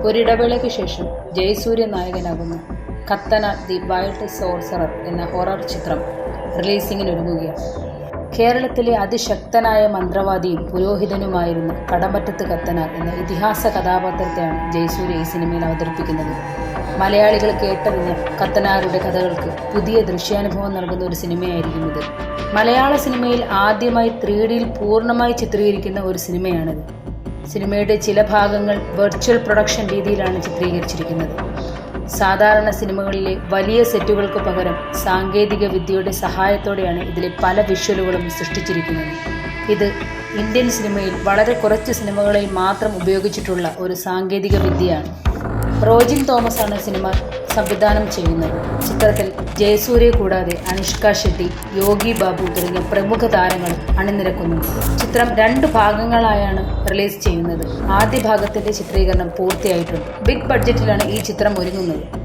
ഒരിടവേളയ്ക്ക് ശേഷം ജയസൂര്യ നായകനാകുന്ന കത്തന ദി വൈൽഡ് സോർസറർ എന്ന ഹൊറർ ചിത്രം റിലീസിങ്ങിനൊരുങ്ങുകയാണ്. കേരളത്തിലെ അതിശക്തനായ മന്ത്രവാദിയും പുരോഹിതനുമായിരുന്ന കടമറ്റത്ത് കത്തനാർ എന്ന ഇതിഹാസ കഥാപാത്രത്തെയാണ് ജയസൂര്യ ഈ സിനിമയിൽ അവതരിപ്പിക്കുന്നത്. മലയാളികൾ കേട്ടറിഞ്ഞ കത്തനാരുടെ കഥകൾക്ക് പുതിയ ദൃശ്യാനുഭവം നൽകുന്ന ഒരു സിനിമയായിരിക്കും ഇത്. മലയാള സിനിമയിൽ ആദ്യമായി 3Dയിൽ പൂർണ്ണമായി ചിത്രീകരിക്കുന്ന ഒരു സിനിമയാണിത്. സിനിമയുടെ ചില ഭാഗങ്ങൾ വെർച്വൽ പ്രൊഡക്ഷൻ രീതിയിലാണ് ചിത്രീകരിച്ചിരിക്കുന്നത്. സാധാരണ സിനിമകളിലെ വലിയ സെറ്റുകൾക്ക് പകരം സാങ്കേതിക വിദ്യയുടെ സഹായത്തോടെയാണ് ഇതിലെ പല വിഷ്വലുകളും സൃഷ്ടിച്ചിരിക്കുന്നത്. ഇത് ഇന്ത്യൻ സിനിമയിൽ വളരെ കുറച്ച് സിനിമകളിൽ മാത്രം ഉപയോഗിച്ചിട്ടുള്ള ഒരു സാങ്കേതിക വിദ്യയാണ്. റോജിൻ തോമസ് ആണ് സിനിമ സംവിധാനം ചെയ്യുന്നത്. ചിത്രത്തിൽ ജയസൂര്യ കൂടാതെ അനുഷ്ക ഷെട്ടി, യോഗി ബാബു തുടങ്ങിയ പ്രമുഖ താരങ്ങൾ അണിനിരക്കുന്നുണ്ട്. ചിത്രം 2 ഭാഗങ്ങളായാണ് റിലീസ് ചെയ്യുന്നത്. ആദ്യ ഭാഗത്തിന്റെ ചിത്രീകരണം പൂർത്തിയായിട്ടുണ്ട്. ബിഗ് ബഡ്ജറ്റിലാണ് ഈ ചിത്രം ഒരുങ്ങുന്നത്.